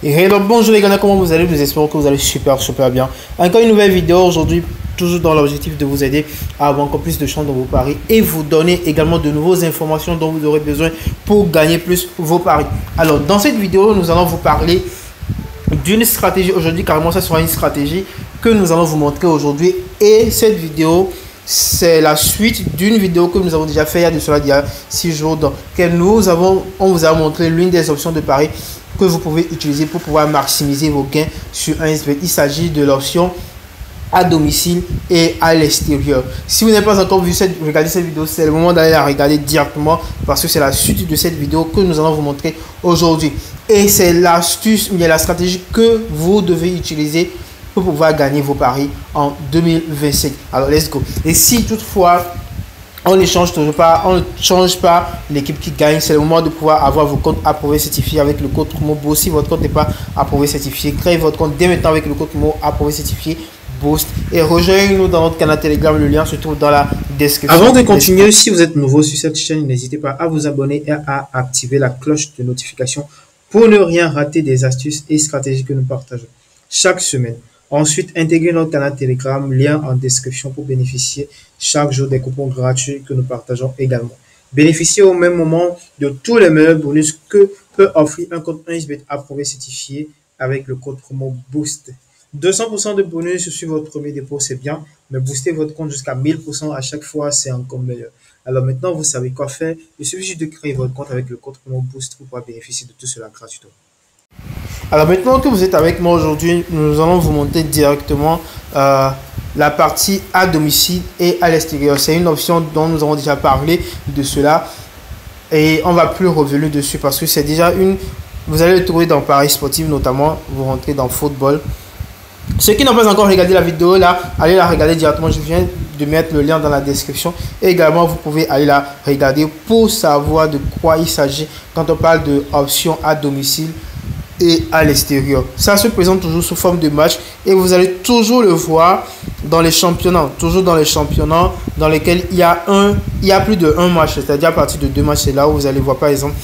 Et donc bonjour les gars, comment vous allez? Nous espérons que vous allez super bien. Encore une nouvelle vidéo aujourd'hui, toujours dans l'objectif de vous aider à avoir encore plus de chance dans vos paris et vous donner également de nouvelles informations dont vous aurez besoin pour gagner plus vos paris. Alors dans cette vidéo, nous allons vous parler d'une stratégie. Aujourd'hui carrément ça sera une stratégie que nous allons vous montrer aujourd'hui. Et cette vidéo, c'est la suite d'une vidéo que nous avons déjà fait il y a 6 jours, dans laquelle on vous a montré l'une des options de paris que vous pouvez utiliser pour pouvoir maximiser vos gains sur un SBT. Il s'agit de l'option à domicile et à l'extérieur. Si vous n'avez pas encore regardé cette vidéo, c'est le moment d'aller la regarder directement parce que c'est la suite de cette vidéo que nous allons vous montrer aujourd'hui. Et c'est l'astuce, mais la stratégie que vous devez utiliser pour pouvoir gagner vos paris en 2025. Alors, let's go. Et si toutefois, on ne change pas l'équipe qui gagne, c'est le moment de pouvoir avoir vos comptes approuvés certifiés avec le code promo BOOST. Si votre compte n'est pas approuvé certifié, créez votre compte dès maintenant avec le code promo approuvé certifié BOOST et rejoignez-nous dans notre canal Telegram. Le lien se trouve dans la description. Avant de continuer, si vous êtes nouveau sur cette chaîne, n'hésitez pas à vous abonner et à activer la cloche de notification pour ne rien rater des astuces et stratégies que nous partageons chaque semaine. Ensuite, intégrez notre canal Telegram, lien en description pour bénéficier chaque jour des coupons gratuits que nous partageons également. Bénéficiez au même moment de tous les meilleurs bonus que peut offrir un compte 1xBet approuvé certifié avec le code promo BOOST. 200% de bonus sur votre premier dépôt, c'est bien, mais booster votre compte jusqu'à 1000% à chaque fois, c'est encore meilleur. Alors maintenant, vous savez quoi faire. Il suffit juste de créer votre compte avec le code promo BOOST pour pouvoir bénéficier de tout cela gratuitement. Alors maintenant que vous êtes avec moi aujourd'hui, nous allons vous montrer directement la partie à domicile et à l'extérieur. C'est une option dont nous avons déjà parlé de cela et on va plus revenir dessus parce que c'est déjà vous allez le trouver dans Paris Sportif notamment. Vous rentrez dans football. Ceux qui n'ont pas encore regardé la vidéo là, allez la regarder directement. Je viens de mettre le lien dans la description. Et également, vous pouvez aller la regarder pour savoir de quoi il s'agit quand on parle de options à domicile et à l'extérieur. Ça se présente toujours sous forme de match et vous allez toujours le voir dans les championnats, toujours dans les championnats dans lesquels il y a plus de un match, c'est-à-dire à partir de 2 matchs. C'est là où vous allez voir, par exemple,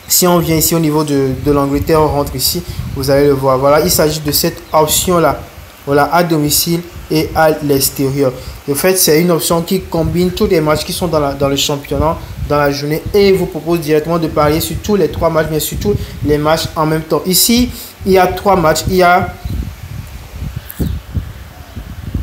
si on vient ici au niveau de l'Angleterre, on rentre ici, vous allez le voir. Voilà, il s'agit de cette option là, voilà, à domicile et à l'extérieur. En fait, c'est une option qui combine tous les matchs qui sont dans le championnat dans la journée et vous propose directement de parier sur tous les 3 matchs, mais sur tous les matchs en même temps. Ici, il y a 3 matchs.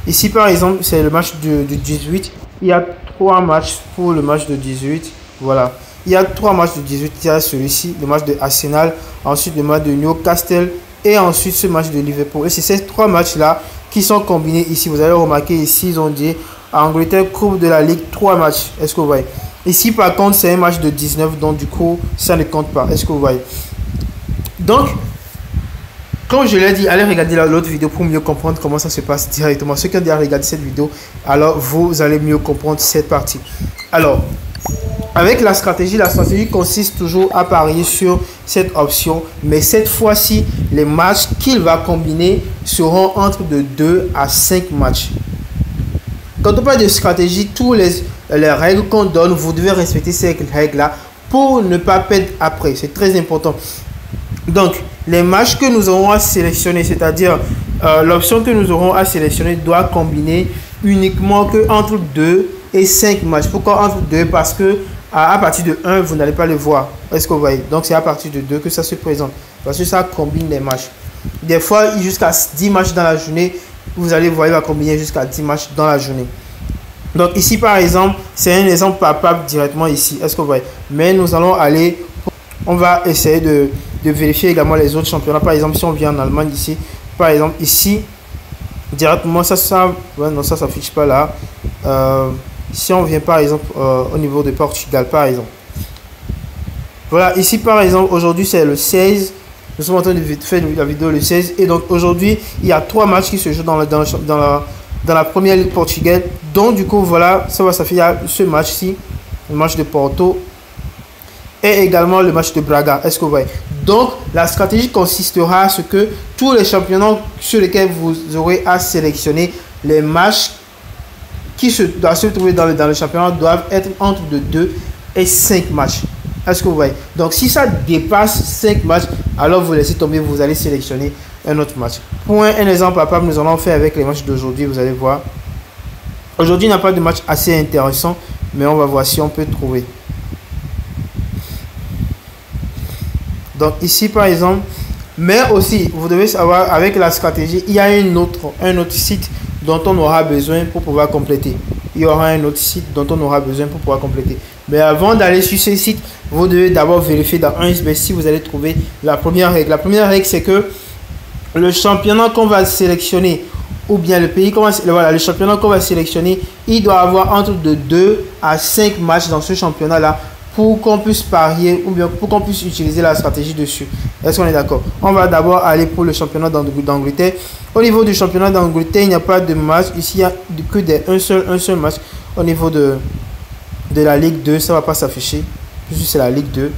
Ici, par exemple, c'est le match du 18. Il y a 3 matchs pour le match de 18. Voilà. Il y a 3 matchs de 18. Il y a celui-ci, le match de Arsenal, ensuite le match de Newcastle et ensuite ce match de Liverpool. Et c'est ces 3 matchs-là qui sont combinés ici. Vous allez remarquer ici, ils ont dit Angleterre, Coupe de la Ligue, 3 matchs. Est-ce que vous voyez? Ici, par contre, c'est un match de 19, donc du coup, ça ne compte pas. Est-ce que vous voyez? Donc, comme je l'ai dit, allez regarder l'autre vidéo pour mieux comprendre comment ça se passe directement. Ceux qui ont déjà regardé cette vidéo, alors vous allez mieux comprendre cette partie. Alors, avec la stratégie consiste toujours à parier sur cette option. Mais cette fois-ci, les matchs qu'il va combiner seront entre de 2 à 5 matchs. Quand on parle de stratégie, toutes les règles qu'on donne, vous devez respecter ces règles-là pour ne pas perdre après. C'est très important. Donc, les matchs que nous aurons à sélectionner, c'est-à-dire l'option que nous aurons à sélectionner doit combiner uniquement que entre 2 et 5 matchs. Pourquoi entre 2? Parce que à partir de 1, vous n'allez pas le voir. Est-ce que vous voyez? Donc, c'est à partir de 2 que ça se présente. Parce que ça combine les matchs. Des fois, jusqu'à 10 matchs dans la journée. Vous allez voir, il va combiner jusqu'à 10 matchs dans la journée. Donc ici, par exemple, c'est un exemple palpable directement ici. Est-ce que vous voyez? Mais nous allons aller, on va essayer de vérifier également les autres championnats. Par exemple, si on vient en Allemagne ici, par exemple, ici, directement, ouais, non, ça s'affiche pas là. Si on vient par exemple au niveau de Portugal, par exemple. Voilà, ici, par exemple, aujourd'hui, c'est le 16. Nous sommes en train de faire la vidéo le 16. Et donc aujourd'hui, il y a 3 matchs qui se jouent dans la première ligue portugaise. Donc du coup, voilà, ça va s'afficher ce match-ci, le match de Porto et également le match de Braga. Est-ce que vous voyez? Donc la stratégie consistera à ce que tous les championnats sur lesquels vous aurez à sélectionner les matchs qui doivent se trouver dans le championnat doivent être entre de 2 et 5 matchs. Est-ce que vous voyez? Donc si ça dépasse 5 matchs, alors vous laissez tomber, vous allez sélectionner un autre match. Pour un exemple à part, nous allons faire avec les matchs d'aujourd'hui, vous allez voir. Aujourd'hui, il n'y a pas de match assez intéressant, mais on va voir si on peut trouver. Donc ici par exemple, mais aussi vous devez savoir avec la stratégie, il y a un autre site dont on aura besoin pour pouvoir compléter. Il y aura un autre site dont on aura besoin pour pouvoir compléter. Mais avant d'aller sur ce site, vous devez d'abord vérifier dans 1xBet si vous allez trouver la première règle. La première règle, c'est que le championnat qu'on va sélectionner ou bien le pays qu'on va, voilà, le championnat qu'on va sélectionner, il doit avoir entre de 2 à 5 matchs dans ce championnat-là pour qu'on puisse parier ou bien pour qu'on puisse utiliser la stratégie dessus. Est-ce qu'on est d'accord? On va d'abord aller pour le championnat d'Angleterre. Au niveau du championnat d'Angleterre, il n'y a pas de match. Ici, il n'y a que un seul match. Au niveau de la Ligue 2, ça ne va pas s'afficher. Puisque c'est la Ligue 2.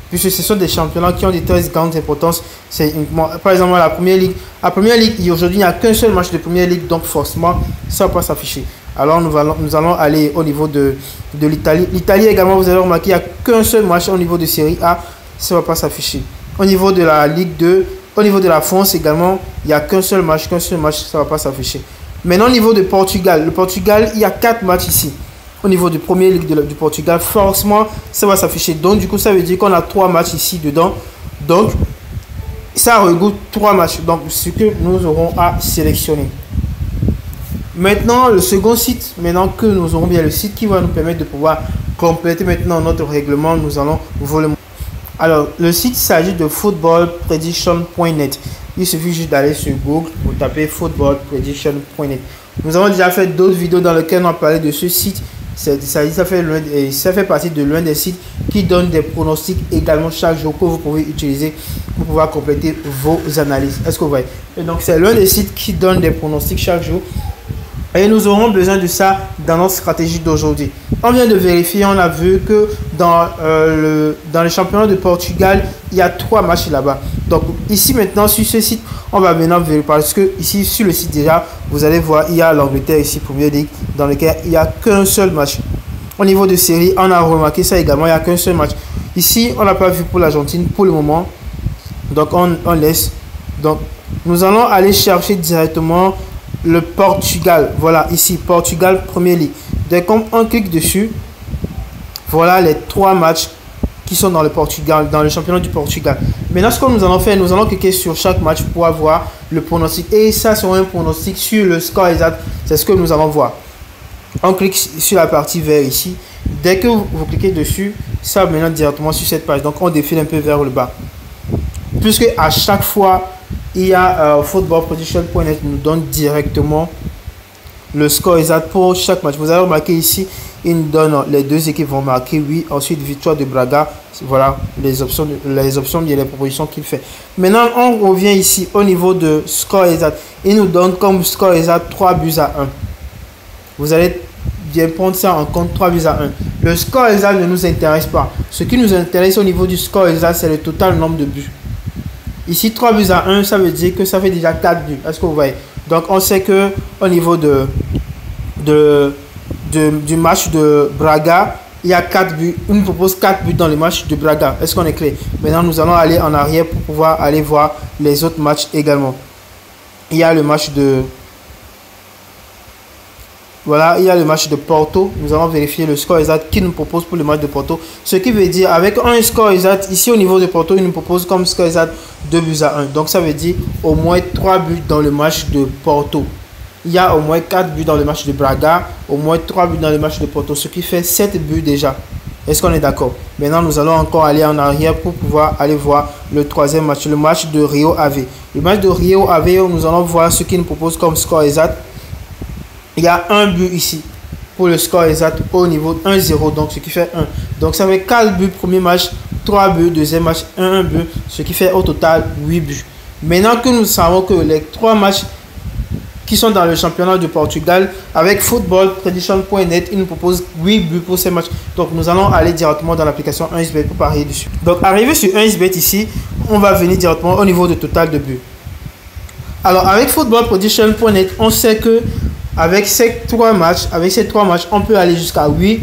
Puisque ce sont des championnats qui ont des très grandes importances. C'est uniquement, par exemple, la Première Ligue. La Première Ligue, aujourd'hui, il n'y a qu'un seul match de Première Ligue. Donc, forcément, ça ne va pas s'afficher. Alors, nous allons aller au niveau de l'Italie. L'Italie également, vous allez remarquer, il n'y a qu'un seul match au niveau de Série A. Ça ne va pas s'afficher. Au niveau de la Ligue 2, au niveau de la France également, il n'y a qu'un seul match, ça ne va pas s'afficher. Maintenant, au niveau de Portugal, le Portugal, il y a 4 matchs ici. Au niveau du premier ligue du Portugal, forcément, ça va s'afficher. Donc, du coup, ça veut dire qu'on a 3 matchs ici dedans. Donc, ça regroupe 3 matchs. Donc, ce que nous aurons à sélectionner. Maintenant, le second site, maintenant que nous aurons bien le site qui va nous permettre de pouvoir compléter maintenant notre règlement, nous allons vous le montrer. Alors, le site s'agit de footballprediction.net. Il suffit juste d'aller sur Google pour taper footballprediction.net. Nous avons déjà fait d'autres vidéos dans lesquelles on a parlé de ce site. Ça fait partie de l'un des sites qui donne des pronostics également chaque jour que vous pouvez utiliser pour pouvoir compléter vos analyses. Est-ce que vous voyez? Et donc, c'est l'un des sites qui donne des pronostics chaque jour. Et nous aurons besoin de ça dans notre stratégie d'aujourd'hui. On vient de vérifier, on a vu que dans le championnat de Portugal, il y a 3 matchs là-bas. Donc ici maintenant sur ce site, on va maintenant vérifier parce que ici sur le site déjà, vous allez voir, il y a l'Angleterre ici, Première Ligue, dans lequel il n'y a qu'un seul match. Au niveau de série, on a remarqué ça également, il n'y a qu'un seul match. Ici, on n'a pas vu pour l'Argentine pour le moment. Donc on laisse. Donc nous allons aller chercher directement le Portugal. Voilà, ici, Portugal, Première Ligue. Dès qu'on clique dessus, voilà les 3 matchs qui sont dans le Portugal, dans le championnat du Portugal. Maintenant, ce que nous allons faire, nous allons cliquer sur chaque match pour avoir le pronostic. Et ça sera un pronostic sur le score exact. C'est ce que nous allons voir. On clique sur la partie vert ici. Dès que vous cliquez dessus, ça va maintenant directement sur cette page. Donc, on défile un peu vers le bas. Puisque à chaque fois, il y a footballprediction.net nous donne directement le score exact pour chaque match. Vous avez remarqué ici, il nous donne les deux équipes vont marquer, oui. Ensuite, victoire de Braga. Voilà les options et les propositions qu'il fait. Maintenant, on revient ici au niveau de score exact. Il nous donne comme score exact 3 buts à 1. Vous allez bien prendre ça en compte, 3 buts à 1. Le score exact ne nous intéresse pas. Ce qui nous intéresse au niveau du score exact, c'est le total nombre de buts. Ici, 3 buts à 1, ça veut dire que ça fait déjà 4 buts. Est-ce que vous voyez? Donc, on sait que au niveau du match de Braga, il y a 4 buts. On nous propose 4 buts dans le match de Braga. Est-ce qu'on est clair? Maintenant, nous allons aller en arrière pour pouvoir aller voir les autres matchs également. Il y a le match de... Voilà, il y a le match de Porto. Nous allons vérifier le score exact qu'il nous propose pour le match de Porto. Ce qui veut dire, avec un score exact, ici au niveau de Porto, il nous propose comme score exact 2 buts à 1. Donc ça veut dire au moins 3 buts dans le match de Porto. Il y a au moins 4 buts dans le match de Braga, au moins 3 buts dans le match de Porto, ce qui fait 7 buts déjà. Est-ce qu'on est d'accord? Maintenant, nous allons encore aller en arrière pour pouvoir aller voir le troisième match, le match de Rio Ave. Le match de Rio Ave, nous allons voir ce qu'il nous propose comme score exact. Il y a un but ici pour le score exact au niveau 1-0, donc ce qui fait 1. Donc ça fait 4 buts premier match, 3 buts deuxième match, 1 but, ce qui fait au total 8 buts. Maintenant que nous savons que les 3 matchs qui sont dans le championnat du Portugal, avec footballprediction.net, il nous propose 8 buts pour ces matchs. Donc nous allons aller directement dans l'application 1xBet pour parier dessus. Donc arrivé sur 1xBet ici, on va venir directement au niveau de total de buts. Alors avec footballprediction.net, on sait que avec ces 3 matchs, on peut aller jusqu'à 8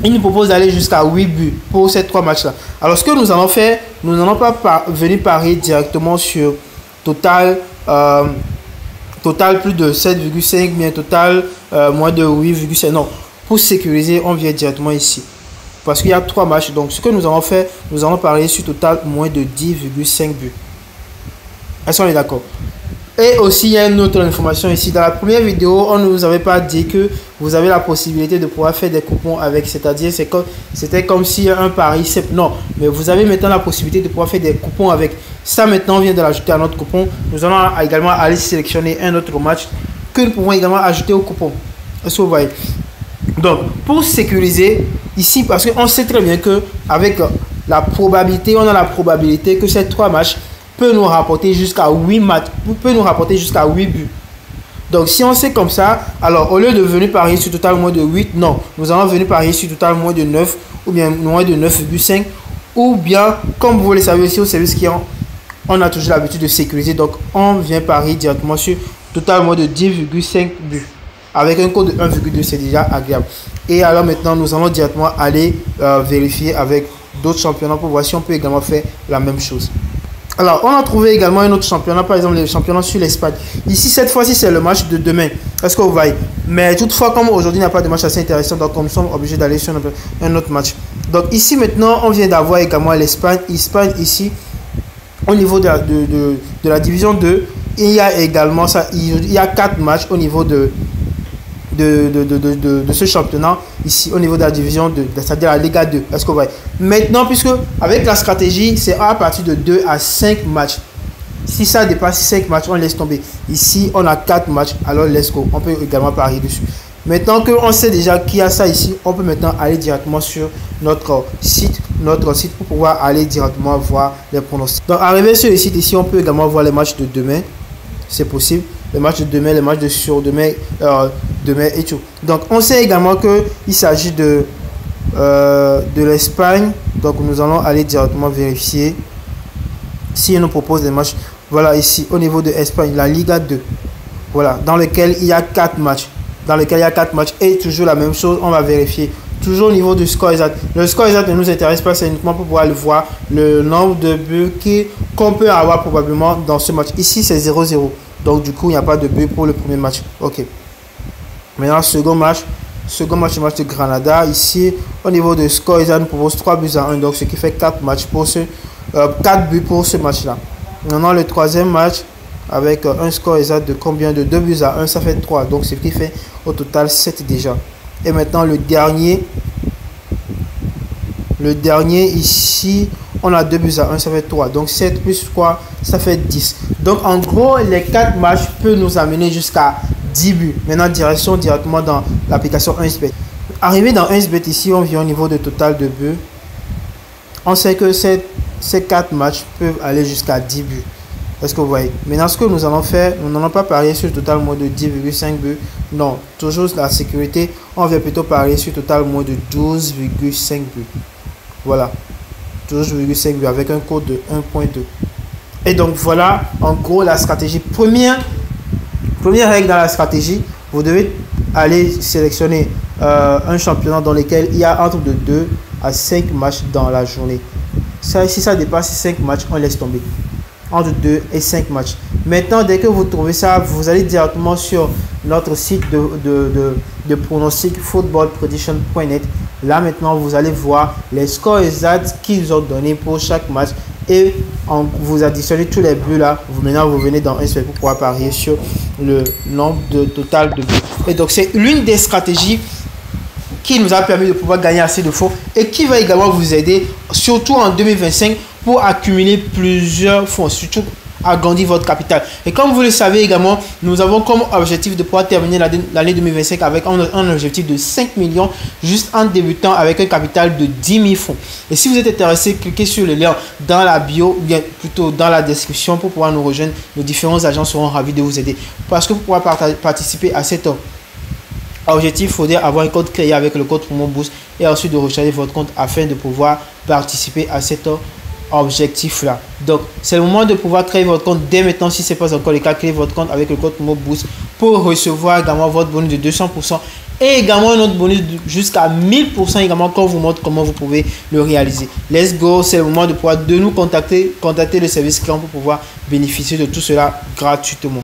Il nous propose d'aller jusqu'à 8 buts pour ces 3 matchs-là. Alors, ce que nous allons faire, nous n'allons pas venir parier directement sur total, total plus de 7,5, bien total moins de 8,5. Non, pour sécuriser, on vient directement ici. Parce qu'il y a 3 matchs. Donc, ce que nous allons faire, nous allons parier sur total moins de 10,5 buts. Est-ce qu'on est d'accord? Et aussi, il y a une autre information ici. Dans la première vidéo, on ne vous avait pas dit que vous avez la possibilité de pouvoir faire des coupons avec. C'est-à-dire, c'était comme si un pari simple. Non, mais vous avez maintenant la possibilité de pouvoir faire des coupons avec. Ça, maintenant, on vient de l'ajouter à notre coupon. Nous allons également aller sélectionner un autre match que nous pouvons également ajouter au coupon. Est-ce que vous voyez? Donc, pour sécuriser ici, parce qu'on sait très bien que avec la probabilité, on a la probabilité que ces 3 matchs peut nous rapporter jusqu'à 8 matchs, peut nous rapporter jusqu'à 8 buts. Donc, si on sait comme ça, alors au lieu de venir parier sur total moins de 8, non, nous allons venir parier sur total moins de 9 ou bien moins de 9,5 ou bien, comme vous le savez aussi au service client, on a toujours l'habitude de sécuriser. Donc, on vient parier directement sur total moins de 10,5 buts. Avec un code de 1,2, c'est déjà agréable. Et alors maintenant, nous allons directement aller vérifier avec d'autres championnats pour voir si on peut également faire la même chose. Alors, on a trouvé également un autre championnat, par exemple, le championnat sur l'Espagne. Ici, cette fois-ci, c'est le match de demain. Est-ce que vous voyez? Mais toutefois, comme aujourd'hui, il n'y a pas de match assez intéressant, donc nous sommes obligés d'aller sur un autre match. Donc, ici, maintenant, on vient d'avoir également l'Espagne. Espagne, ici, au niveau de la division 2, il y a également ça. Il y a 4 matchs au niveau de ce championnat ici au niveau de la division 2, c'est-à-dire la Liga 2. Est-ce que vous voyez? Maintenant, puisque avec la stratégie, c'est à partir de 2 à 5 matchs. Si ça dépasse 5 matchs, on laisse tomber. Ici, on a 4 matchs, alors let's go. On peut également parier dessus. Maintenant qu'on sait déjà qu'il y a ça ici, on peut maintenant aller directement sur notre site pour pouvoir aller directement voir les pronostics. Donc, arrivé sur le site ici, on peut également voir les matchs de demain. C'est possible. Les matchs de demain, les matchs de sur-demain, demain et tout. Donc, on sait également qu'il s'agit de l'Espagne. Donc, nous allons aller directement vérifier s'il nous propose des matchs. Voilà, ici, au niveau de l'Espagne, la Liga 2. Voilà, dans lequel il y a 4 matchs. Et toujours la même chose, on va vérifier. Toujours au niveau du score exact. Le score exact ne nous intéresse pas, c'est uniquement pour pouvoir le voir. Le nombre de buts qu'on peut avoir probablement dans ce match. Ici, c'est 0-0. Donc, du coup, il n'y a pas de but pour le premier match. Ok. Maintenant, second match, le match de Granada. Ici, au niveau de score, ils nous proposent 3 buts à 1. Donc, ce qui fait 4 buts pour ce match-là. Maintenant, le troisième match, avec un score exact de combien? De 2 buts à 1, ça fait 3. Donc, ce qui fait au total 7 déjà. Et maintenant, le dernier ici, on a 2 buts à 1, ça fait 3. Donc, 7 plus 3, ça fait 10. Donc, en gros, les 4 matchs peuvent nous amener jusqu'à 10 buts. Maintenant, directement dans l'application 1xBet. Arrivé dans 1xBet ici, on vient au niveau de total de buts. On sait que ces 4 matchs peuvent aller jusqu'à 10 buts. Est-ce que vous voyez? Maintenant, ce que nous allons faire, nous n'allons pas parier sur le total moins de 10,5 buts. Non, toujours la sécurité. On va plutôt parier sur le total moins de 12,5 buts. Voilà. 12,5 buts avec un code de 1.2. Et donc, voilà, en gros, la stratégie. Première règle dans la stratégie, vous devez aller sélectionner un championnat dans lequel il y a entre de 2 à 5 matchs dans la journée. Ça, si ça dépasse 5 matchs, on laisse tomber. Entre 2 et 5 matchs. Maintenant, dès que vous trouvez ça, vous allez directement sur notre site de pronostic footballprediction.net. Là, maintenant, vous allez voir les scores exacts qu'ils ont donnés pour chaque match. Et vous additionnez tous les buts là. Maintenant, vous venez dans un seul pour pouvoir parier sur le nombre total de buts. Et donc, c'est l'une des stratégies qui nous a permis de pouvoir gagner assez de fonds et qui va également vous aider, surtout en 2025, pour accumuler plusieurs fonds, surtout agrandir votre capital. Et comme vous le savez également, nous avons comme objectif de pouvoir terminer l'année 2025 avec un objectif de 5 millions, juste en débutant avec un capital de 10 000 fonds. Et si vous êtes intéressé, cliquez sur le lien dans la bio, ou bien plutôt dans la description pour pouvoir nous rejoindre. Nos différents agents seront ravis de vous aider. Parce que pour pouvoir participer à cet objectif, il faudrait avoir un compte créé avec le code promo Boost et ensuite de recharger votre compte afin de pouvoir participer à cet objectif là. Donc c'est le moment de pouvoir créer votre compte dès maintenant. Si ce n'est pas encore le cas, créez votre compte avec le code promo Boost pour recevoir également votre bonus de 200% et également un autre bonus jusqu'à 1000% également qu'on vous montre comment vous pouvez le réaliser. Let's go, c'est le moment de pouvoir de nous contacter le service client pour pouvoir bénéficier de tout cela gratuitement.